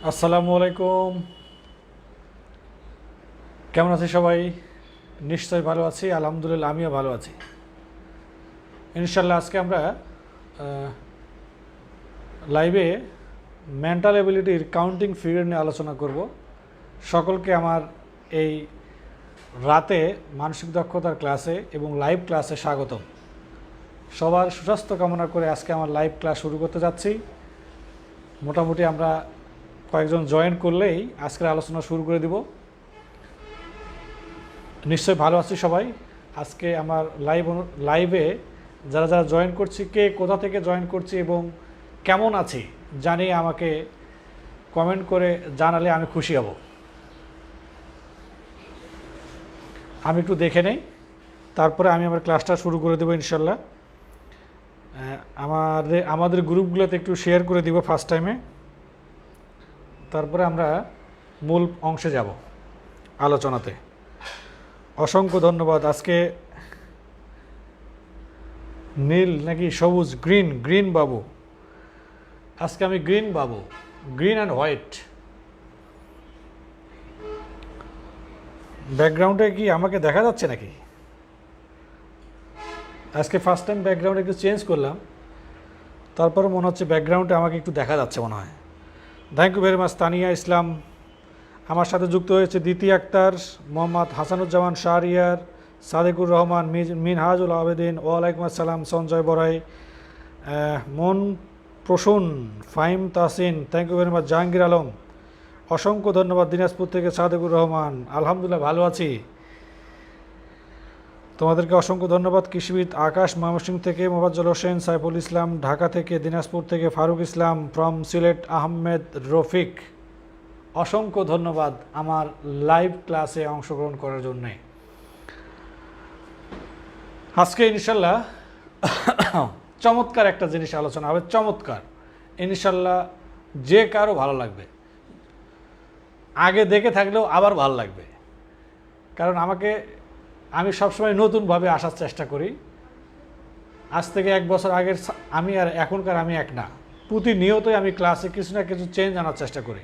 আসসালামু আলাইকুম। কেমন আছে সবাই? নিশ্চয়ই ভালো আছি, আলহামদুলিল্লাহ আমিও ভালো আছি। ইনশাল্লাহ আজকে আমরা লাইভে মেন্টাল এবিলিটির কাউন্টিং ফিগার নিয়ে আলোচনা করব। সকলকে আমার এই রাতে মানসিক দক্ষতার ক্লাসে এবং লাইভ ক্লাসে স্বাগতম। সবার সুস্বাস্থ্য কামনা করে আজকে আমার লাইভ ক্লাস শুরু করতে যাচ্ছি। মোটামুটি আমরা কয়েকজন জয়েন করলেই আজকের আলোচনা শুরু করে দিব। নিশ্চয়ই ভালো আছি সবাই। আজকে আমার লাইভে যারা যারা জয়েন করছি, কে কোথা থেকে জয়েন করছি এবং কেমন আছি জানিয়ে আমাকে কমেন্ট করে জানালে আমি খুশি হব। আমি একটু দেখে নেই, তারপরে আমি আমার ক্লাসটা শুরু করে দেবো ইনশাল্লাহ। আমাদের গ্রুপগুলোতে একটু শেয়ার করে দিব ফার্স্ট টাইমে, তারপরে আমরা মূল অংশে যাব আলোচনাতে। অসংখ্য ধন্যবাদ। আজকে নীল নাকি সবুজ, গ্রিন বাবু, আজকে আমি green Babu, green and white. ব্যাকগ্রাউন্ডে কি আমাকে দেখা যাচ্ছে নাকি? আজকে ফার্স্ট টাইম ব্যাকগ্রাউন্ড একটু চেঞ্জ করলাম, তারপরে মনে হচ্ছে ব্যাকগ্রাউন্ডে আমাকে একটু দেখা যাচ্ছে মনে হয়। Thank you very much Tania Islam. আমার সাথে যুক্ত হয়েছে দিতি আক্তার, মোহাম্মদ হাসানুজ্জামান শাহরিয়ার, সাদেকুর রহমান, মিনহাজুল আবেদিন, ওয়ালাইকুম আসসালাম, Sanjay Barai, Mon Prasun, Fahim Tahsin, thank you very much, Jahangir Alam, অসংখ্য ধন্যবাদ। দিনাজপুর থেকে সাদেকুর রহমান, আলহামদুলিল্লাহ ভালো আছি, তোমাদেরকে অসংখ্য ধন্যবাদ। কৃষিবিদ আকাশ ময়মনসিংহ থেকে, মোফাজ্জল হোসেন, সাইফুল ইসলাম ঢাকা থেকে, দিনাজপুর থেকে ফারুক ইসলাম, ফ্রম সিলেট আহমেদ রফিক, অসংখ্য ধন্যবাদ আমার লাইভ ক্লাসে অংশগ্রহণ করার জন্যে। আজকে ইনশাল্লাহ চমৎকার একটা জিনিস আলোচনা হবে, চমৎকার, ইনশাল্লাহ যে কারো ভালো লাগবে, আগে দেখে থাকলেও আবার ভালো লাগবে। কারণ আমি সবসময় নতুনভাবে আসার চেষ্টা করি। আজ থেকে 1 বছর আগের আমি আর এখনকার আমি এক না, প্রতিনিয়তই আমি ক্লাসে কিছু না কিছু চেঞ্জ আনার চেষ্টা করি।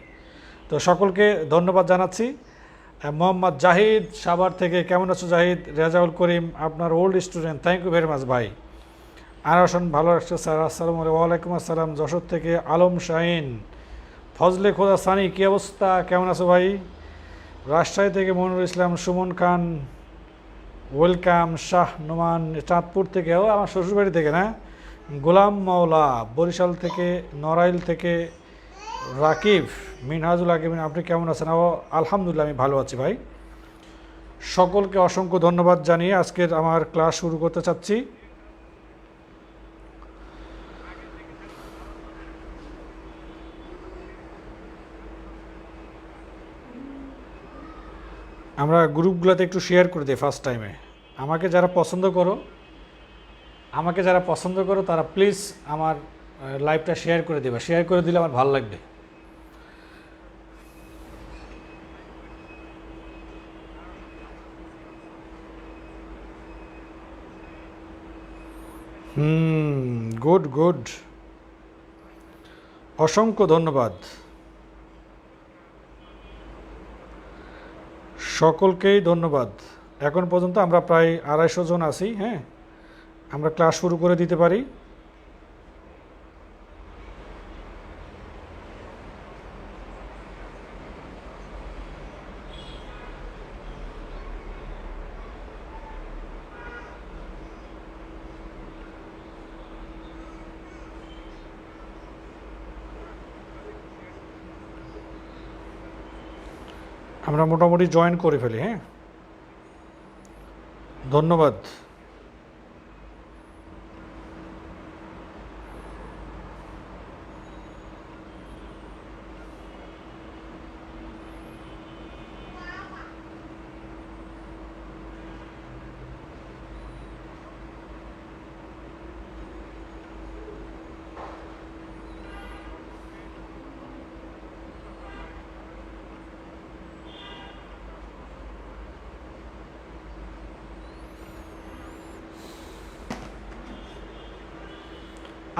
তো সকলকে ধন্যবাদ জানাচ্ছি। মোহাম্মদ জাহিদ সাভার থেকে, কেমন আছো জাহিদ? রেজাউল করিম, আপনার old student, thank you very much ভাই। আনারসন ভালো রাখছে স্যার, আসসালামু আলাইকুম। ওয়ালাইকুম আসসালাম। যশোর থেকে আলম শাহিন, ফজলে খোদা সানি, কী অবস্থা, কেমন আছো ভাই? রাজশাহী থেকে মনিরুল ইসলাম, সুমন খান, ওয়েলকাম। শাহ নোমান চাঁদপুর থেকে, ও আমার শ্বশুরবাড়ি থেকে না, গোলাম মাওলা বরিশাল থেকে, নড়াইল থেকে রাকিব, মিনহাজুল আকিমিন, আপনি কেমন আছেন? আলহামদুলিল্লাহ আমি ভালো আছি ভাই। সকলকে অসংখ্য ধন্যবাদ জানিয়ে আজকের আমার ক্লাস শুরু করতে চাচ্ছি। আমরা গ্রুপগুলোতে একটু শেয়ার করে দিই ফার্স্ট টাইমে। আমাকে যারা পছন্দ করো তারা প্লিজ আমার লাইভটা শেয়ার করে দেবে। শেয়ার করে দিলে আমার ভালো লাগবে। গুড, অসংখ্য ধন্যবাদ সকলকেই, ধন্যবাদ। এখন পর্যন্ত আমরা প্রায় 250 জন আছি। হ্যাঁ, আমরা ক্লাস শুরু করে দিতে পারি। আমরা মোটামুটি জয়েন করে ফেলি। হ্যাঁ, ধন্যবাদ।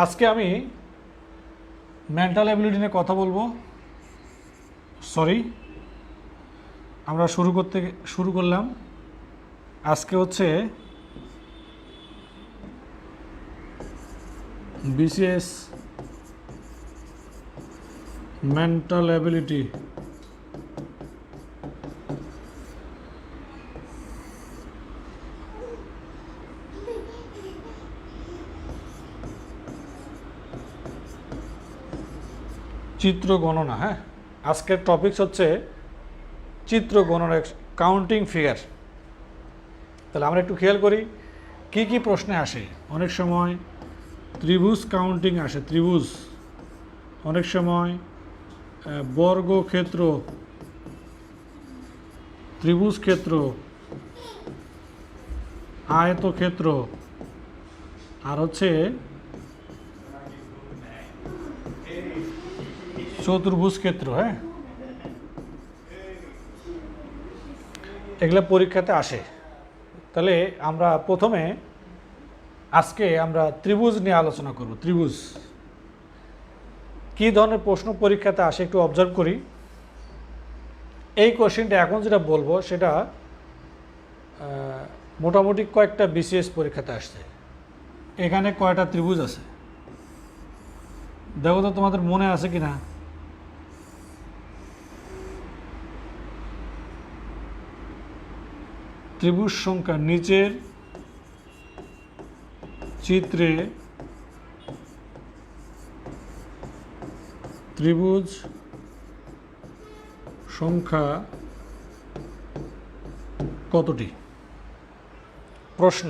আজকে আমি মেন্টাল অ্যাবিলিটি নিয়ে কথা বলবো। সরি, আমরা শুরু করলাম। আজকে হচ্ছে বিসিএস মেন্টাল অ্যাবিলিটি চিত্র গণনা। হ্যাঁ, আজকের টপিকস হচ্ছে চিত্র গণনা, কাউন্টিং ফিগার। তাহলে আমরা একটু খেয়াল করি কি কি প্রশ্নে আসে। অনেক সময় ত্রিভুজ কাউন্টিং আসে, ত্রিভুজ। অনেক সময় বর্গক্ষেত্র, ত্রিভুজ ক্ষেত্র, আয়তক্ষেত্র, আর হচ্ছে চতুর্ভুজ ক্ষেত্র। হ্যাঁ, এগুলো পরীক্ষাতে আসে। তাহলে আমরা প্রথমে আজকে আমরা ত্রিভুজ নিয়ে আলোচনা করব। ত্রিভুজ কী ধরনের প্রশ্ন পরীক্ষাতে আসে একটু অবজার্ভ করি। এই কোশ্চেনটা এখন যেটা বলবো সেটা মোটামুটি কয়েকটা বিসিএস পরীক্ষাতে আসছে। এখানে কয়টা ত্রিভুজ আছে দেখো তো, তোমাদের মনে আছে কি না? ত্রিভুজ সংখ্যা নিচের চিত্রে ত্রিভুজ সংখ্যা কতটি? প্রশ্ন।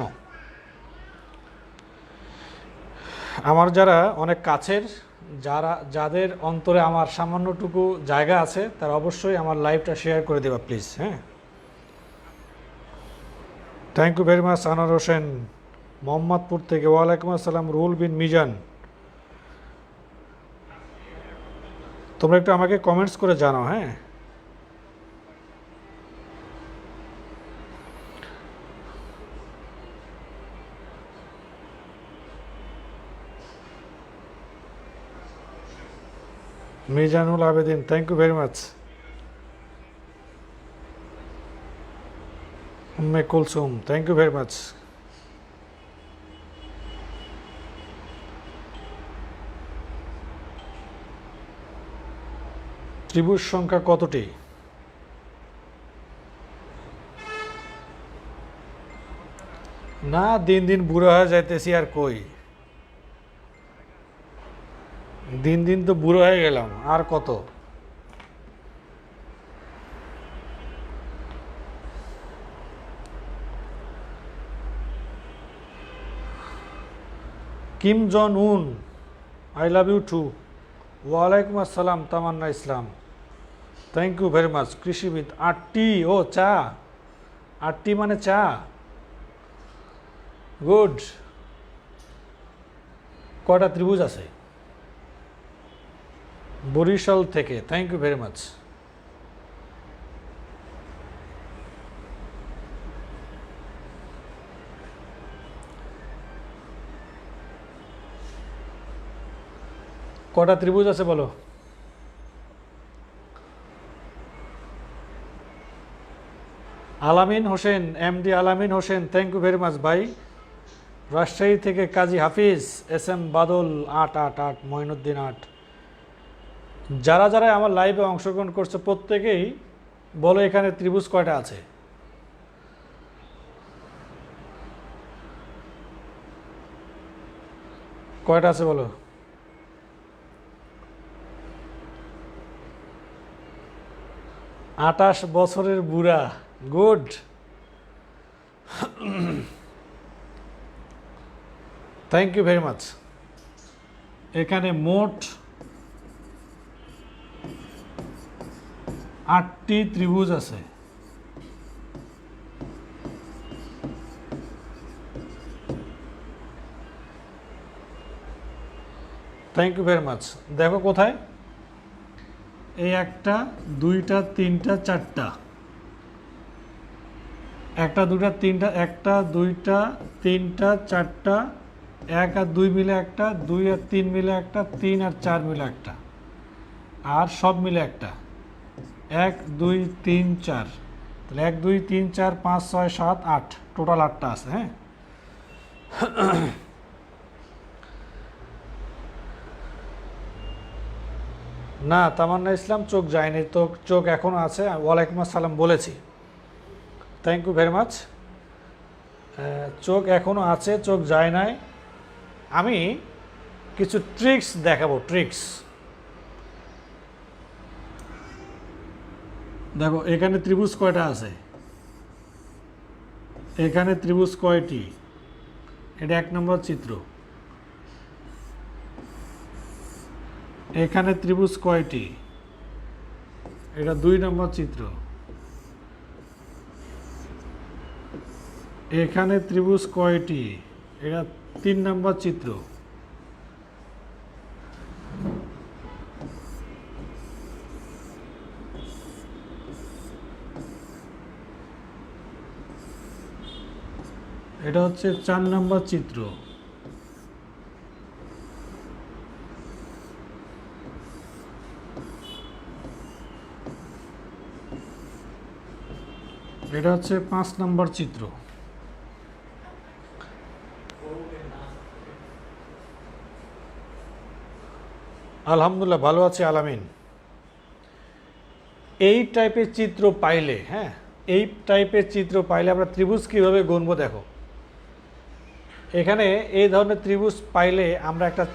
আমার যারা অনেক কাছের, যাদের অন্তরে আমার সামান্যটুকু জায়গা আছে, তারা অবশ্যই আমার লাইভটা শেয়ার করে দেবা প্লিজ। হ্যাঁ, thank you very much Anwar Hossain Mohammadpur থেকে। ওয়ালাইকুম আসসালাম রুহুল বিন মিজান। তোমরা একটু আমাকে কমেন্টস করে জানাও। হ্যাঁ, Mizanul Abedin, thank you very much. Umme Kulsum, thank you very much. ত্রিভুজ সংখ্যা কতটি? না, দিন দিন বুড়ো হয়ে যাইতেছি, আর কই, দিন দিন তো বুড়ো হয়ে গেলাম, আর কত। কিম জন উন, আই লাভ ইউ টু। ওয়ালাইকুম আসসালাম Tamanna Islam, thank you very much. কৃষিবিদ, 8টি। ও চা, 8টি মানে চা, গুড। কয়টা ত্রিভুজ আছে? বরিশাল থেকে, থ্যাংক ইউ ভেরি মাচ। কটা ত্রিভুজ আছে বলো? আলামিন Hossain, MD Alamin Hossain, thank you very much ভাই। রাজশাহী থেকে কাজী হাফিজ, এস এম বাদল 888, মঈনুদ্দিন 8। যারা যারা আমার লাইভে অংশগ্রহণ করছে প্রত্যেকেই বলো এখানে ত্রিভুজ কয়টা আছে? কয়টা আছে বলো? 28 বছরের বুড়া, good. Thank you very much. এখানে মোট 8টি ত্রিভুজ আছে। Thank you very much. দেখো কোথায়? এই 1টা 2টা 3টা 4টা, 1টা 2টা 3টা, 1টা 2টা 3টা 4টা, 1 আর 2 মিলে একটা, 2 আর 3 মিলে একটা, 3 আর 4 মিলে একটা, আর সব মিলে একটা। 1 2 3 4, তাহলে 1 2 3 4 5 6 7 8, টোটাল 8টা আছে। হ্যাঁ, না তামান্না ইসলাম চোখ যায়নি, তো চোখ এখনও আছে। ওয়ালাইকুম আসসালাম বলেছি, থ্যাংক ইউ ভেরি মাচ। চোখ এখনও আছে, চোখ যায় নাই। আমি কিছু ট্রিক্স দেখাবো, ট্রিক্স। দেখো এখানে ত্রিভুজ কয়টা আছে, এখানে ত্রিভুজ কয়টি, এটা 1 নম্বর চিত্র। এখানে ত্রিভুজ কয়টি, এটা 2 নম্বর চিত্র। এখানে ত্রিভুজ কয়টি, এটা 3 নম্বর চিত্র। এটা হচ্ছে 4 নম্বর চিত্র। এটা হচ্ছে 5 নম্বর চিত্র। আলহামদুলিল্লাহ ভালো আছে আলামিন। এই টাইপের চিত্র পাইলে, হ্যাঁ এই টাইপের চিত্র পাইলে আমরা ত্রিভুজ কীভাবে গুনবো দেখো। এখানে এই ধরনের ত্রিভুজ পাইলে আমরা একটা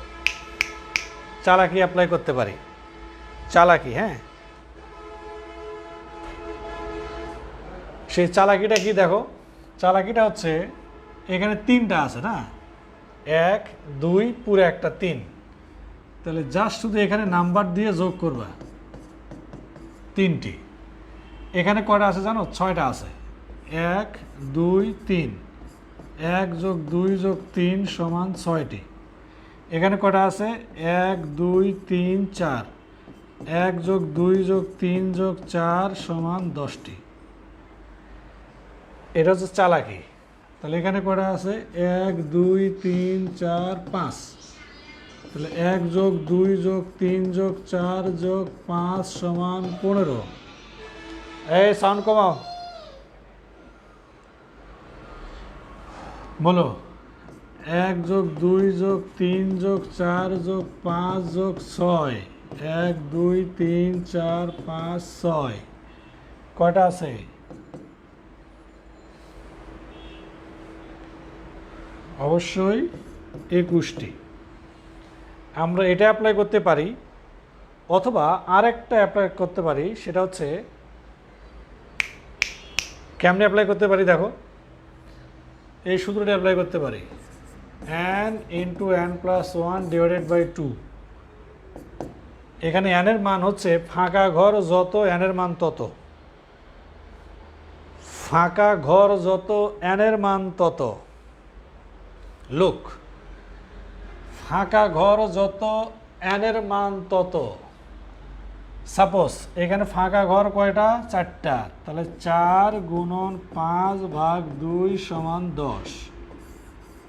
চালাকি অ্যাপ্লাই করতে পারি। চালাকি, হ্যাঁ সেই চালাকিটা কি দেখো, চালাকিটা হচ্ছে এখানে 3টা আছে না, 1 2 পুরো একটা 3, তাহলে জাস্ট শুধু এখানে নাম্বার দিয়ে যোগ করবা 3টি। এখানে কয়টা আছে জানো, 6টা আছে। 1 2 3, 1 যোগ 2 যোগ 3 সমান 6টি। এখানে কয়টা আছে, 1 2 3 4, 1 যোগ 2 যোগ 3 যোগ 4 সমান 10টি। এটা হচ্ছে চালাকি। তাহলে এখানে কয়টা আছে, 1 2 3 4 5, তাহলে 1 যোগ 2 যোগ 3 যোগ 4 যোগ 5 সমান 15। এই সাউন্ড কমাও, বলো 1 যোগ 2 যোগ 3 যোগ 4 যোগ 5 যোগ 6, 1 2 3 4 5 6, কয়টা আছে, অবশ্যই 21টি। আমরা এটা অ্যাপ্লাই করতে পারি, অথবা আরেকটা অ্যাপ্লাই করতে পারি, সেটা হচ্ছে কেমনে অ্যাপ্লাই করতে পারি দেখো, এই সূত্রটা অ্যাপ্লাই করতে পারি, n into n plus 1 divided by 2। এখানে n এর মান হচ্ছে ফাঁকা ঘর যত n এর মান তত, ফাঁকা ঘর যত n এর মান তত। লুক, ফাঁকা ঘর যত n এর মান তত। সাপোজ এখানে ফাঁকা ঘর কয়টা, 4টা, তাহলে 4 গুণন 5 ভাগ 2 সমান 10,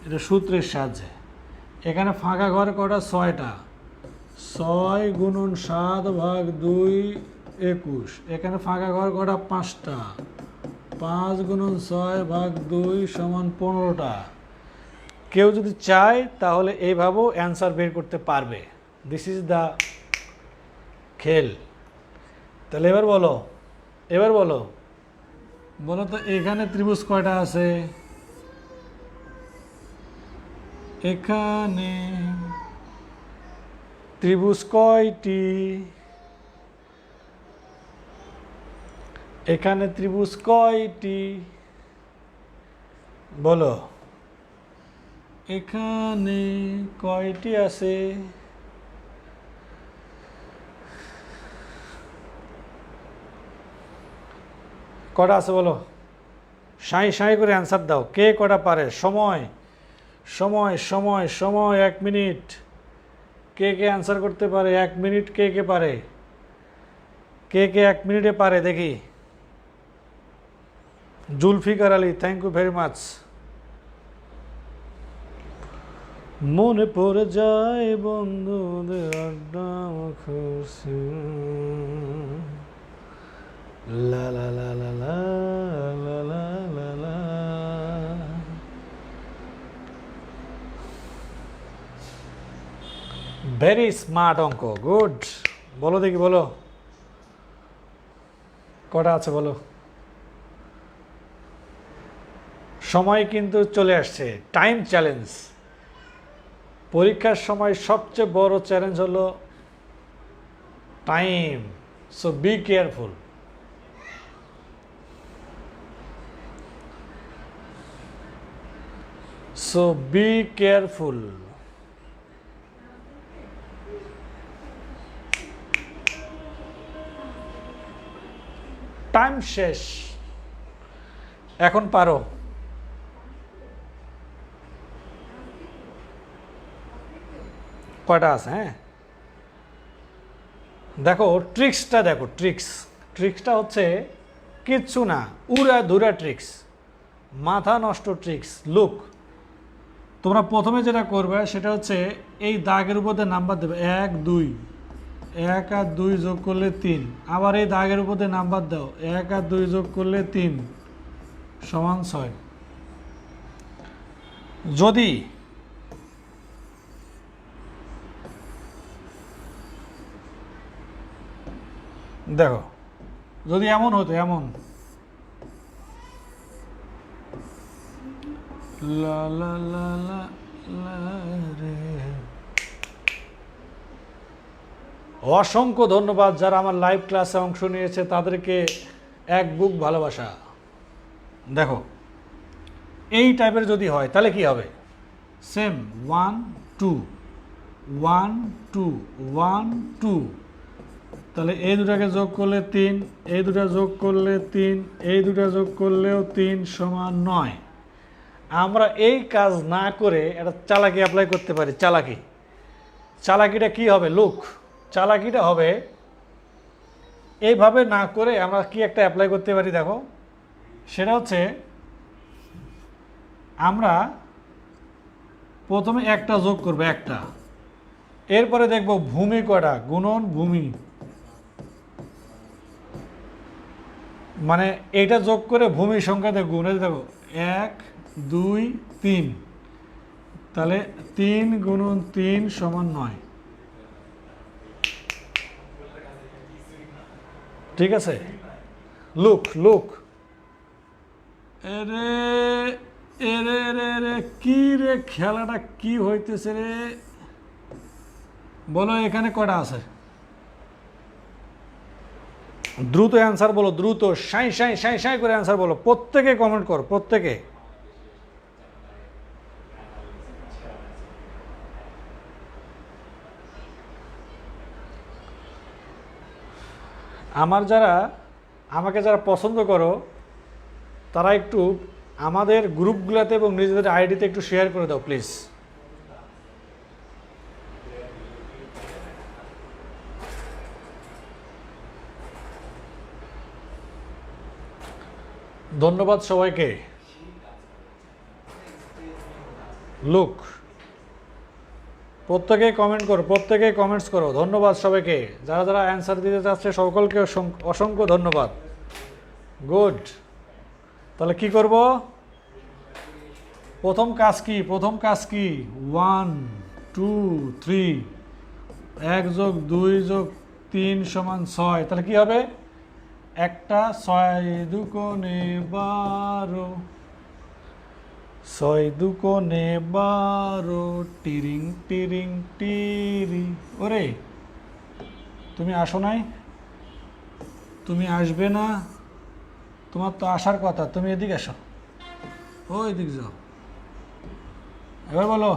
এটা সূত্রের সাহায্যে। এখানে ফাঁকা ঘর কয়টা, 6টা, 6 গুণন 7 ভাগ 2 21। এখানে ফাঁকা ঘর কয়টা, 5টা, 5 গুণন 6 ভাগ 2 সমান 15টা। কেউ যদি চায় তাহলে এইভাবেও অ্যান্সার বের করতে পারবে। দিস ইজ দ্য খেল। তাহলে এবার বলো, এবার বলো, বলো তো এখানে ত্রিভুজ কয়টা আছে, এখানে ত্রিভুজ কয়টি, এখানে ত্রিভুজ কয়টি, বলো এখানে কয়টি আছে। কটা আছে বলো, সাঁই সাঁই করে অ্যান্সার দাও, কে কটা পারে। সময় সময় সময় সময় 1 মিনিট। কে কে অ্যান্সার করতে পারে, 1 মিনিট কে কে পারে, কে কে 1 মিনিটে পারে দেখি। Zulfikar Ali, thank you very much. মনে পড়ে যায় বন্ধুদের আড্ডা খুশি। ভেরি স্মার্ট অঙ্ক, গুড। বলো দেখি, বলো কটা আছে বলো। সময় কিন্তু চলে আসছে, টাইম চ্যালেঞ্জ। পরীক্ষার সময় সবচেয়ে বড় চ্যালেঞ্জ হলো time, so be careful. So be careful. Time শেষ, এখন পারো। কয়টা আছে? হ্যাঁ দেখো ট্রিক্সটা, দেখো ট্রিক্সটা হচ্ছে কিচ্ছু না, উড়া ধুরা ট্রিক্স, মাথা নষ্ট ট্রিক্স। লুক, তোমরা প্রথমে যেটা করবে সেটা হচ্ছে এই দাগের উপর দিয়ে নাম্বার দেবে 1 2, 1 আর 2 যোগ করলে 3, আবার এই দাগের উপর দিয়ে নাম্বার দাও 1 আর 2 যোগ করলে 3 সমান 6। যদি দেখো যদি এমন হতো, এমন লা লা লা লা লা রে। অসংখ্য ধন্যবাদ যারা আমার লাইভ ক্লাসে অংশ নিয়েছে, তাদেরকে এক বুক ভালোবাসা। দেখো এই টাইপের যদি হয় তাহলে কি হবে? সেম 1 2 1 2 1 2, তাহলে এই দুটাকে যোগ করলে 3, এই দুটা যোগ করলে 3, এই দুটা যোগ করলেও 3 সমান 9। আমরা এই কাজ না করে একটা চালাকি অ্যাপ্লাই করতে পারি। চালাকিটা কি হবে? লুক, চালাকিটা হবে এইভাবে না করে আমরা কি একটা অ্যাপ্লাই করতে পারি দেখো, সেটা হচ্ছে আমরা প্রথমে একটা যোগ করবো, একটা, এরপরে দেখব ভূমি কটা, গুণন ভূমি, মানে এইটা যোগ করে ভূমি সংখ্যাতে গুণ। দেখো 1 2 3, তাহলে 3 গুণন 3 সমান 9। ঠিক আছে? লুক এরে এরে রে রে কি রে, খেলাটা কি হইতেছে রে? বলো এখানে কটা আছে? দ্রুত অ্যান্সার বলো, দ্রুত, সাই করে অ্যান্সার বলো। প্রত্যেকে কমেন্ট করো, প্রত্যেকে। আমাকে যারা পছন্দ করো তারা একটু আমাদের গ্রুপগুলোতে এবং নিজেদের আইডিতে একটু শেয়ার করে দাও প্লিজ। ধন্যবাদ সবাইকে। লুক, প্রত্যেকেই কমেন্ট করো, প্রত্যেকেই কমেন্টস করো। ধন্যবাদ সবাইকে, যারা যারা অ্যান্সার দিতে চাচ্ছে সকলকে অসংখ্য ধন্যবাদ। গুড, তাহলে কি করব? প্রথম কাজ কি? 1 2 3, 1 যোগ 2 যোগ 3 সমান 6। তাহলে কি হবে? একটা 6 দুকোণে 12, 6 দুকোণে 12, টিরিং টিরিং টিরি। ওরে তুমি আসো নাই, তুমি আসবে না, তোমার তো আসার কথা, তুমি এদিকে আসো, ওই দিক যাও। এবার বলো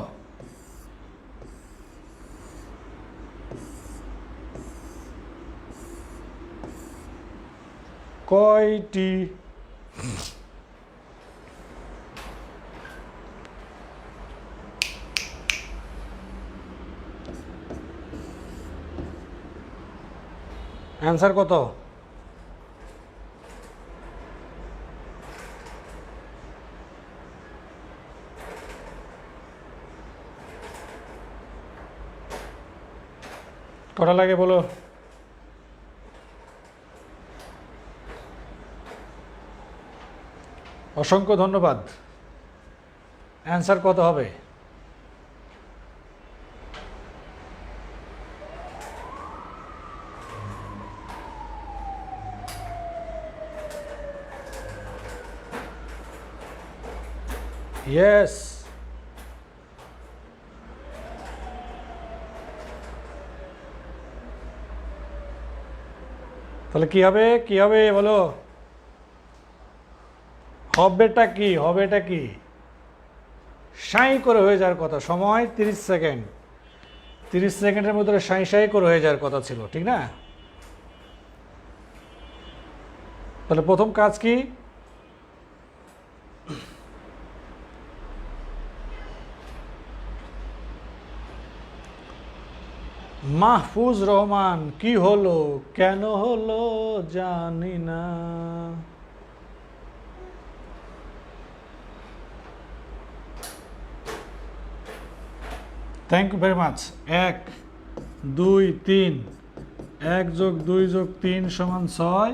কয়টি? অ্যান্সার কত? কটা লাগে বলো? অসংখ্য ধন্যবাদ। অ্যান্সার কত হবে? ইয়েস। তাহলে কি হবে, কি হবে বলো? হবেটা কি? সাঁই করে হয়ে যাওয়ার কথা। সময় 30 সেকেন্ড। 30 সেকেন্ডের মধ্যে সাঁই সাঁই করে হয়ে যাওয়ার কথা ছিল, ঠিক না? তাহলে প্রথম কাজ কি? মাহফুজ রহমান, কি হলো, কেন হলো জানি না। Thank you very much. 1 2 3, 1 যোগ 2 যোগ 3 সমান 6,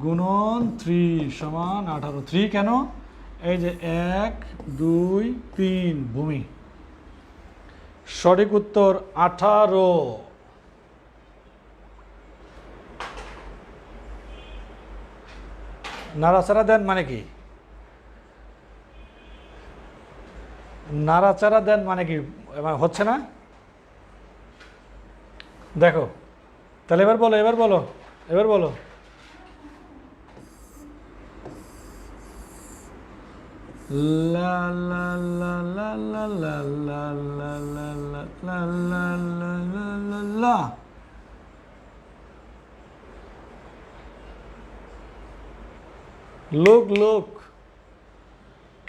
গুণন 3 সমান 18। 3 কেন? এই যে 1 2 3 ভূমি। সঠিক উত্তর 18। নাড়াচাড়া দেন মানে কি? নাড়াচাড়া দেন মানে কি? হচ্ছে না? দেখো তাহলে এবার বলো, এবার বলো। লা লা লা লা লা লা লা লা লা লা লা লা লা লা লা। লোক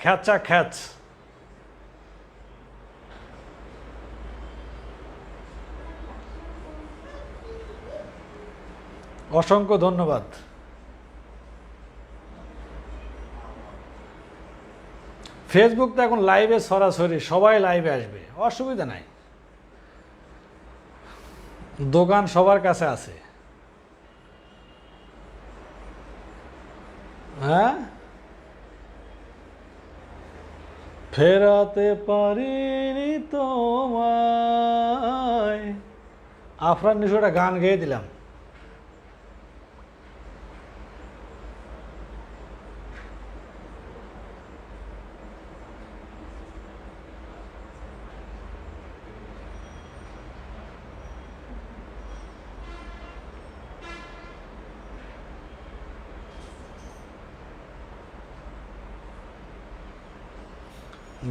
খ্যাচা খ্যাচ। অসংখ্য ধন্যবাদ। ফেসবুক তো এখন লাইভে সরাসরি, সবাই লাইভে আসবে, অসুবিধা নাই। দোকান সবার কাছে আছে। হ্যাঁ, ফেরাতে পারিনি তোমায়। আফরান নিশো একটা গান গেয়ে দিলাম।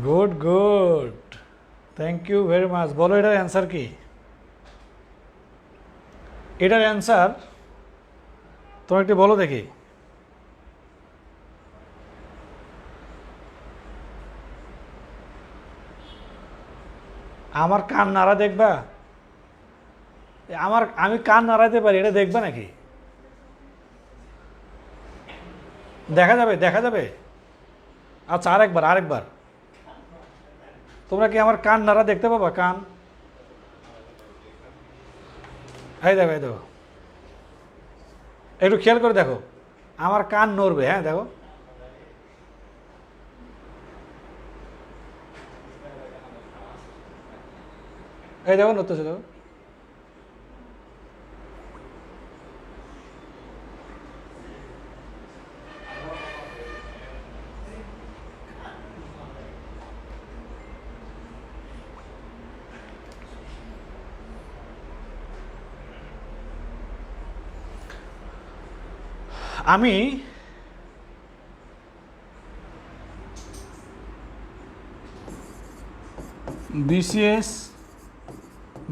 Good good, thank you very much. বলো এটার অ্যান্সার কি? এটার অ্যান্সার তোমার একটু বলো দেখি। আমার কান নাড়া দেখবা? আমি কান নাড়াতে পারি, এটা দেখবা নাকি? দেখা যাবে। আচ্ছা, আরেকবার তোমরা কি আমার কান নাড়া দেখতে পাবা? কান, এই দেখো, একটু খেয়াল করে দেখো, আমার কান নড়বে। হ্যাঁ দেখো, এই দেখো নড়তেছে, দেখো। আমি BCS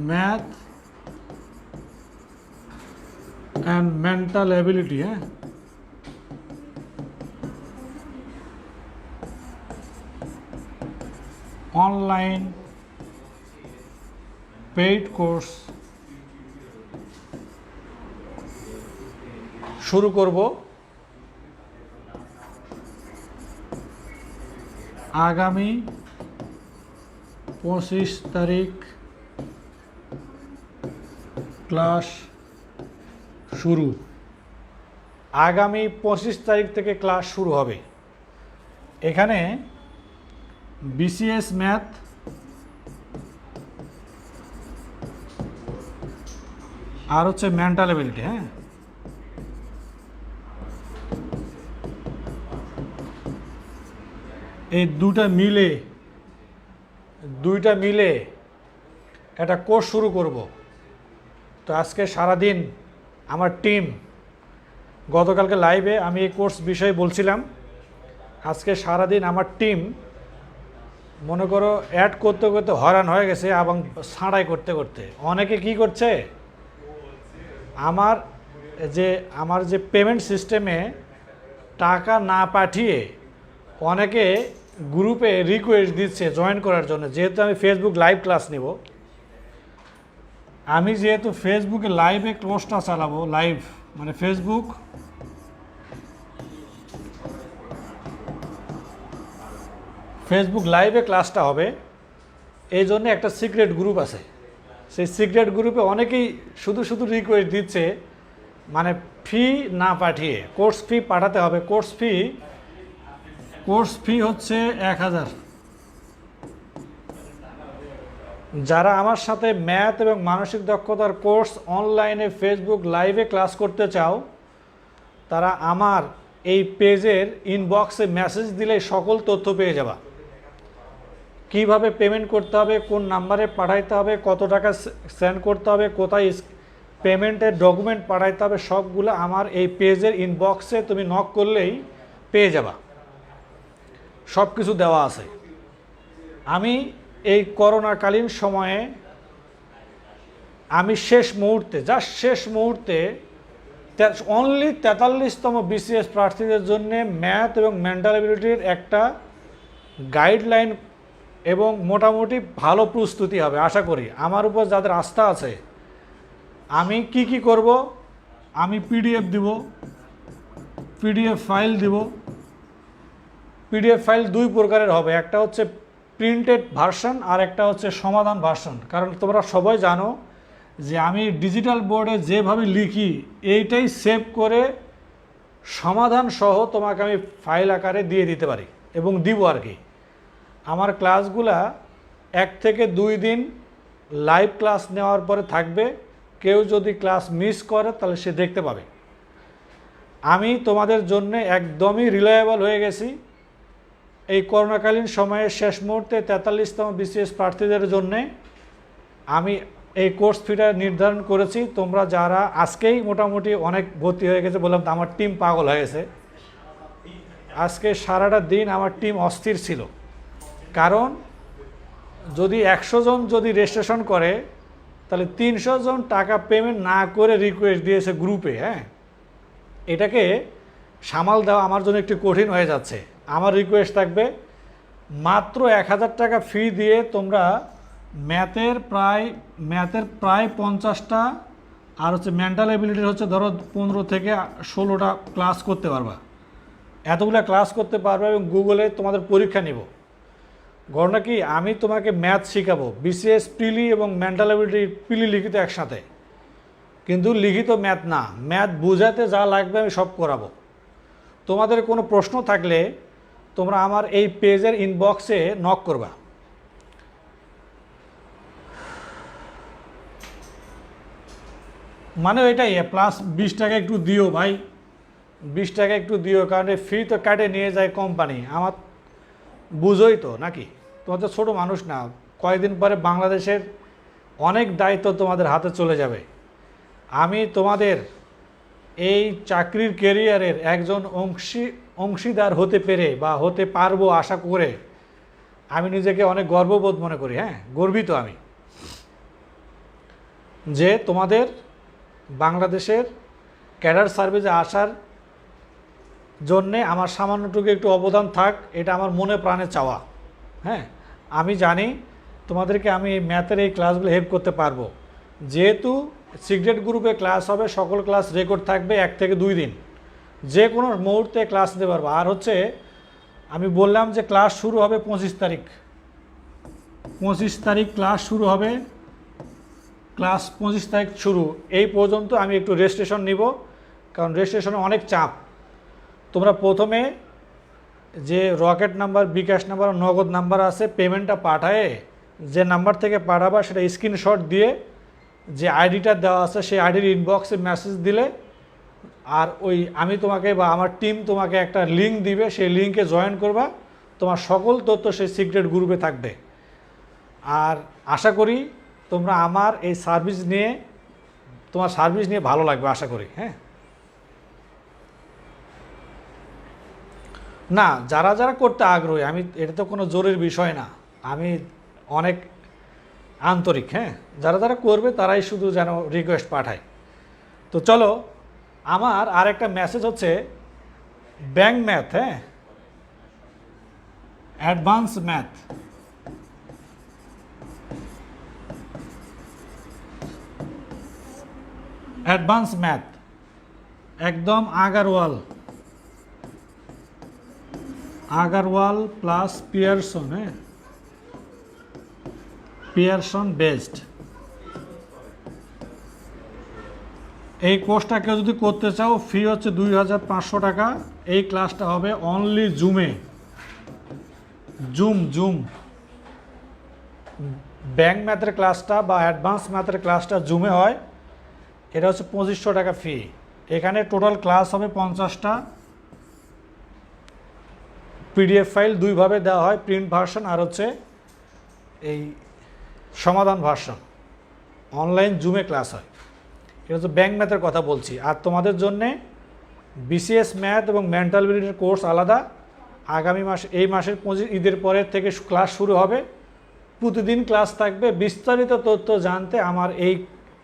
math and mental ability, হ্যাঁ, অনলাইন পেইড কোর্স শুরু করব আগামী 25 তারিখ। ক্লাস শুরু আগামী 25 তারিখ থেকে ক্লাস শুরু হবে। এখানে বিসিএস ম্যাথ আর হচ্ছে মেন্টাল অ্যাবিলিটি, হ্যাঁ, এই দুইটা মিলে একটা কোর্স শুরু করব। তো আজকে সারাদিন আমার টিম, গতকালকে লাইভে আমি এই কোর্স বিষয়ে বলছিলাম, আজকে সারাদিন আমার টিম মনে করো অ্যাড করতে করতে হয়রান হয়ে গেছে এবং ছাঁটাই করতে করতে অনেকে কি করছে, আমার যে পেমেন্ট সিস্টেমে টাকা না পাঠিয়ে অনেকে গ্রুপে রিকোয়েস্ট দিচ্ছে জয়েন করার জন্য। যেহেতু আমি ফেসবুক লাইভ ক্লাস নিব, আমি যেহেতু ফেসবুকে লাইভে ক্লাসটা চালাবো, লাইভ মানে ফেসবুক লাইভে ক্লাসটা হবে, এই জন্য একটা সিক্রেট গ্রুপ আছে। সেই সিক্রেট গ্রুপে অনেকেই শুধু শুধু রিকোয়েস্ট দিচ্ছে, মানে ফি না পাঠিয়ে কোর্স ফি পাঠাতে হবে। কোর্স ফি হচ্ছে 1000। যারা আমার সাথে ম্যাথ এবং মানসিক দক্ষতার কোর্স অনলাইনে ফেসবুক লাইভে ক্লাস করতে চাও, তারা আমার এই পেজের ইনবক্সে মেসেজ দিলে সকল তথ্য পেয়ে যাবা। কিভাবে পেমেন্ট করতে হবে, কোন নাম্বারে পাঠাইতে হবে, কত টাকা সেন্ড করতে হবে, কোথায় পেমেন্টের ডকুমেন্ট পাঠাইতে হবে, সবগুলো আমার এই পেজের ইনবক্সে তুমি নক করলেই পেয়ে যাবা। সব কিছু দেওয়া আছে। আমি এই করোনাকালীন সময়ে আমি শেষ মুহূর্তে অনলি 43তম বিসিএস প্রার্থীদের জন্য ম্যাথ এবং মেন্টাল অ্যাবিলিটির একটা গাইডলাইন এবং মোটামুটি ভালো প্রস্তুতি হবে আশা করি। আমার উপর যাদের আস্থা আছে, আমি কি করব, আমি পিডিএফ দিব, পিডিএফ ফাইল দুই প্রকারের হবে, একটা হচ্ছে প্রিন্টেড ভার্সন আর একটা হচ্ছে সমাধান ভার্সন। কারণ তোমরা সবাই জানো যে আমি ডিজিটাল বোর্ডে যেভাবে লিখি এইটাই সেভ করে সমাধান সহ তোমাকে আমি ফাইল আকারে দিয়ে দিতে পারি এবং দিব আর কি। আমার ক্লাসগুলা 1 থেকে 2 দিন লাইভ ক্লাস নেওয়ার পরে থাকবে। কেউ যদি ক্লাস মিস করে তাহলে সে দেখতে পাবে। আমি তোমাদের জন্য একদমই রিলায়েবল হয়ে গেছি। এই করোনাকালীন সময়ে শেষ মুহূর্তে 43তম বিসিএস প্রার্থীদের জন্যে আমি এই কোর্স ফিটা নির্ধারণ করেছি। তোমরা যারা আজকেই মোটামুটি অনেক ভর্তি হয়ে গেছে, বললাম তো আমার টিম পাগল হয়ে গেছে। আজকে সারাটা দিন আমার টিম অস্থির ছিল, কারণ যদি 100 জন যদি রেজিস্ট্রেশন করে তাহলে 300 জন টাকা পেমেন্ট না করে রিকোয়েস্ট দিয়েছে গ্রুপে। হ্যাঁ, এটাকে সামাল দেওয়া আমার জন্য একটু কঠিন হয়ে যাচ্ছে। আমার রিকোয়েস্ট থাকবে, মাত্র 1000 টাকা ফি দিয়ে তোমরা ম্যাথের প্রায় 50টা আর হচ্ছে মেন্টাল অ্যাবিলিটির হচ্ছে ধরো 15 থেকে 16টা ক্লাস করতে পারবা। এতগুলো ক্লাস করতে পারবে এবং গুগলে তোমাদের পরীক্ষা নিব। ঘটনা কি, আমি তোমাকে ম্যাথ শেখাবো, বিসিএস প্রিলি এবং মেন্টাল অ্যাবিলিটি প্রিলি লিখিত একসাথে, কিন্তু লিখিত ম্যাথ না, ম্যাথ বোঝাতে যা লাগবে আমি সব করাবো। তোমাদের কোনো প্রশ্ন থাকলে তোমরা আমার এই পেজের ইনবক্সে নক করবা। মানে এটাই, প্লাস 20 টাকা একটু দিও ভাই, 20 টাকা একটু দিও, কারণ ফি তো কাটে নিয়ে যায় কোম্পানি। আমার বুঝোই তো নাকি, তোমার তো ছোটো মানুষ না, কয়েকদিন পরে বাংলাদেশের অনেক দায়িত্ব তোমাদের হাতে চলে যাবে। আমি তোমাদের এই চাকরির ক্যারিয়ারের একজন অংশীদার হতে পেরে বা হতে পারবো আশা করে আমি নিজেকে অনেক গর্ববোধ মনে করি। হ্যাঁ, গর্বিত আমি যে তোমাদের বাংলাদেশের ক্যাডার সার্ভিসে আসার জন্যে আমার সামান্যটুকু একটু অবদান থাক, এটা আমার মনে প্রাণে চাওয়া। হ্যাঁ, আমি জানি তোমাদেরকে আমি ম্যাথের এই ক্লাসগুলো হেল্প করতে পারবো। যেহেতু সিক্রেট গ্রুপে ক্লাস হবে, সকল ক্লাস রেকর্ড থাকবে 1 থেকে 2 দিন, যে কোনো মুহূর্তে ক্লাস দিতে পারবো। আর হচ্ছে আমি বললাম যে ক্লাস শুরু হবে 25 তারিখ ক্লাস শুরু হবে, ক্লাস 25 তারিখ শুরু। এই পর্যন্ত আমি একটু রেজিস্ট্রেশন নিব, কারণ রেজিস্ট্রেশনে অনেক চাপ। তোমরা প্রথমে যে রকেট নাম্বার, বিকাশ নাম্বার, নগদ নাম্বার আছে, পেমেন্টটা পাঠায় যে নাম্বার থেকে পাঠাবা সেটা স্ক্রিনশট দিয়ে যে আইডিটা দেওয়া আছে সেই আইডির ইনবক্সে মেসেজ দিলে, আর ওই আমি তোমাকে বা আমার টিম তোমাকে একটা লিঙ্ক দিবে, সেই লিঙ্কে জয়েন করবা, তোমার সকল তথ্য সেই সিক্রেট গ্রুপে থাকবে। আর আশা করি তোমরা আমার এই সার্ভিস নিয়ে তোমার সার্ভিস নিয়ে ভালো লাগবে আশা করি। হ্যাঁ, না যারা যারা করতে আগ্রহী, আমি এটা তো কোনো জোরের বিষয় না, আমি অনেক আন্তরিক। হ্যাঁ, যারা যারা করবে তারাই শুধু যেন রিকোয়েস্ট পাঠায়। তো চলো, আমার আরেকটা মেসেজ হচ্ছে ব্যাংক ম্যাথ, হ্যাঁ অ্যাডভান্স ম্যাথ, অ্যাডভান্স ম্যাথ একদম আগারওয়াল প্লাস পিয়ারসন, হ্যাঁ পিয়ারসন বেসড। এই কোর্সটা কেউ যদি করতে চাও, ফি হচ্ছে 2500 টাকা। এই ক্লাসটা হবে অনলি জুমে, জুম ব্যাংক ম্যাথের ক্লাসটা বা অ্যাডভান্স ম্যাথের ক্লাসটা জুমে হয়। এটা হচ্ছে 2500 টাকা ফি। এখানে টোটাল ক্লাস হবে 50টা। পিডিএফ ফাইল দুইভাবে দেওয়া হয়, প্রিন্ট ভার্সন আর হচ্ছে এই সমাধান ভার্সন। অনলাইন জুমে ক্লাস হয়। এটা হচ্ছে ব্যাংক ম্যাথের কথা বলছি। আর তোমাদের জন্যে বিসিএস ম্যাথ এবং মেন্টাল এবিলিটির কোর্স আলাদা। আগামী মাসে, এই মাসের ঈদের পরের থেকে ক্লাস শুরু হবে। প্রতিদিন ক্লাস থাকবে। বিস্তারিত তথ্য জানতে আমার এই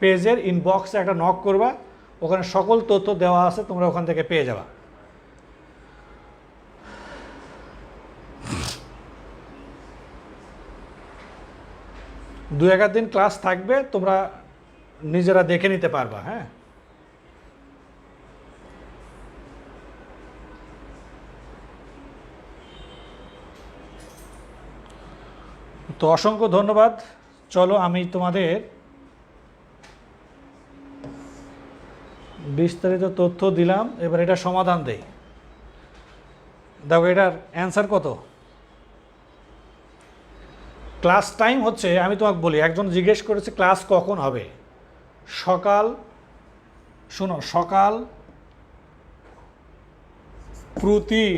পেজের ইনবক্সে একটা নক করবা, ওখানে সকল তথ্য দেওয়া আছে, তোমরা ওখান থেকে পেয়ে যাবা। দু এক দিন ক্লাস থাকবে, তোমরা নিজেরা দেখে নিতে পারবা। হ্যাঁ, তো অসংখ্য ধন্যবাদ। চলো, আমি তোমাদের বিস্তারিত তথ্য দিলাম, এবার এটা সমাধান দেই। দেখো এটার অ্যান্সার কত। ক্লাস টাইম হচ্ছে, আমি তোমাকে বলি, একজন জিজ্ঞেস করেছে ক্লাস কখন হবে। সকাল, শোনো, সকাল প্রতি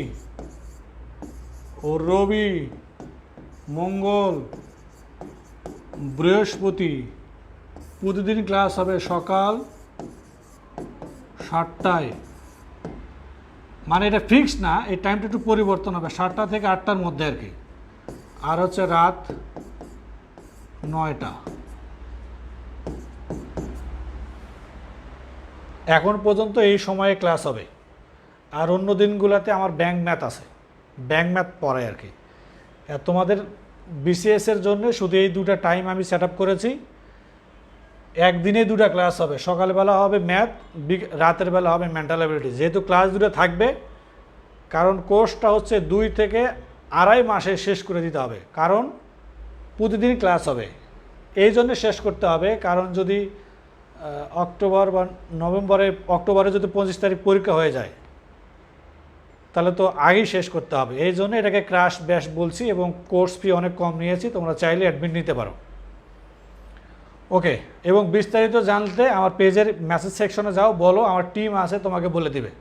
ও রবি, মঙ্গল, বৃহস্পতি প্রতিদিন ক্লাস হবে সকাল 7টায়। মানে এটা ফিক্সড না, এই টাইমটা একটু পরিবর্তন হবে, 7টা থেকে 8টার মধ্যে আর কি। আর হচ্ছে রাত 9টা। এখন পর্যন্ত এই সময়ে ক্লাস হবে। আর অন্য দিনগুলোতে আমার ব্যাংক ম্যাথ আছে, ব্যাংক ম্যাথ পড়ায় আর কি। তোমাদের বিসিএসের জন্য শুধু এই দুটো টাইম আমি সেট আপ করেছি। একদিনে দুটো ক্লাস হবে, সকালবেলা হবে ম্যাথ, রাতের বেলা হবে মেন্টাল অ্যাবিলিটি। যেহেতু ক্লাস দুটো থাকবে, কারণ কোর্সটা হচ্ছে 2 থেকে 2.5 মাসে শেষ করে দিতে হবে, কারণ প্রতিদিন ক্লাস হবে। এই জন্য শেষ করতে হবে, কারণ যদি অক্টোবর বা অক্টোবরে যদি 25 তারিখ পরীক্ষা হয়ে যায়, তাহলে তো আগেই শেষ করতে হবে। এই জন্য এটাকে ক্র্যাশ ব্যাশ বলছি, এবং কোর্স ফি অনেক কম নিয়েছি, তোমরা চাইলে অ্যাডমিট নিতে পারো। ওকে, এবং বিস্তারিত জানতে আমার পেজের মেসেজ সেকশনে যাও, বলো, আমার টিম আছে, তোমাকে বলে দিবে।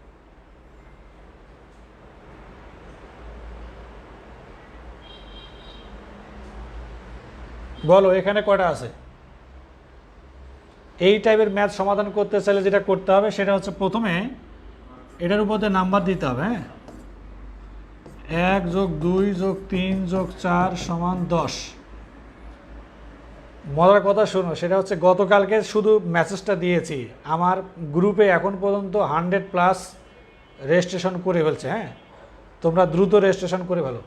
বলো এখানে কয়টা আছে। এই টাইপের ম্যাথ সমাধান করতে চাইলে যেটা করতে হবে সেটা হচ্ছে, প্রথমে এটার উপর নাম্বার দিতে হবে। হ্যাঁ, 1+2+3+4 = 10। মজার কথা শোনো, সেটা হচ্ছে গতকালকে শুধু মেসেজটা দিয়েছি, আমার গ্রুপে এখন পর্যন্ত 100+ রেজিস্ট্রেশন করে ফেলছে। হ্যাঁ, তোমরা দ্রুত রেজিস্ট্রেশন করে ফেলো।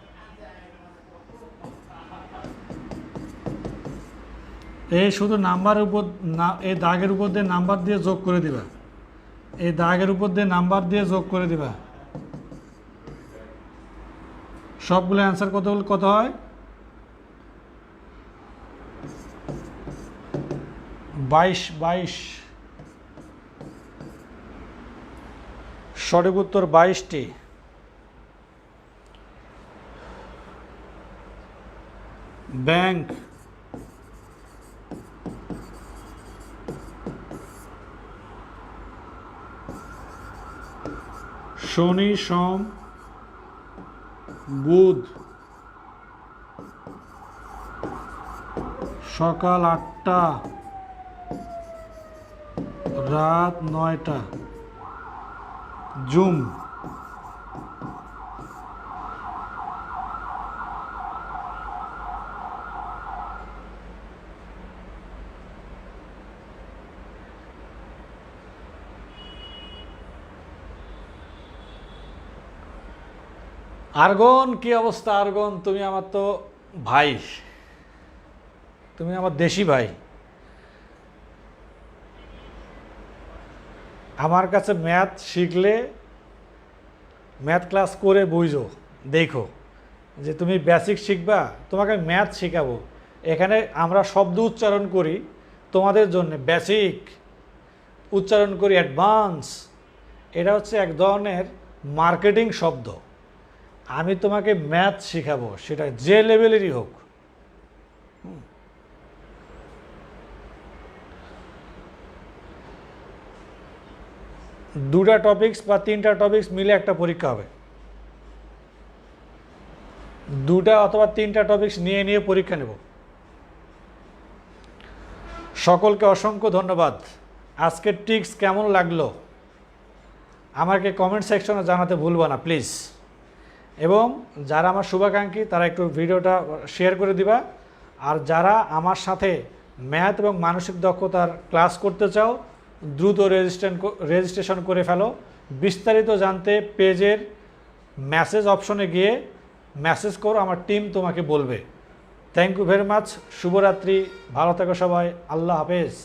এই শুধু নাম্বারের উপর, এই দাগের উপর দিয়ে নাম্বার দিয়ে যোগ করে দিবা, এই দাগের উপর দিয়ে নাম্বার দিয়ে যোগ করে দিবা। সবগুলো অ্যান্সার কত হয়? 22। সঠিক উত্তর 22টি। ব্যাংক শনি, সোম, বুধ, সকাল 8টা রাত 9টা জুম। আর্গন, কি অবস্থা আর্গন? তুমি আমার তো ভাই, তুমি আমার দেশি ভাই। আমার কাছে ম্যাথ শিখলে, ম্যাথ ক্লাস করে বুঝো, দেখো যে তুমি বেসিক শিখবা, তোমাকে ম্যাথ শেখাবো। এখানে আমরা শব্দ উচ্চারণ করি তোমাদের জন্য, বেসিক উচ্চারণ করি, অ্যাডভান্স। এটা হচ্ছে এক ধরনের মার্কেটিং শব্দ। আমি তোমাকে ম্যাথ শেখাবো, সেটা যে লেভেলেরই হোক। দুটা টপিকস বা তিনটা টপিকস মিলে একটা পরীক্ষা হবে, দুটা অথবা তিনটা টপিকস নিয়ে নিয়ে পরীক্ষা নেব। সকলকে অসংখ্য ধন্যবাদ। আজকের টিক্স কেমন লাগলো আমাকে কমেন্ট সেকশনে জানাতে ভুলবা না প্লিজ। এবং যারা আমার শুভাকাঙ্ক্ষী তারা একটু ভিডিওটা শেয়ার করে দিবা। আর যারা আমার সাথে ম্যাথ এবং মানসিক দক্ষতার ক্লাস করতে চাও, দ্রুত রেজিস্ট্রেশন করে ফেলো। বিস্তারিত জানতে পেজের মেসেজ অপশনে গিয়ে মেসেজ করো, আমার টিম তোমাকে বলবে। Thank you very much. শুভরাত্রি, ভালো থেকো সবাই, আল্লাহ হাফেজ।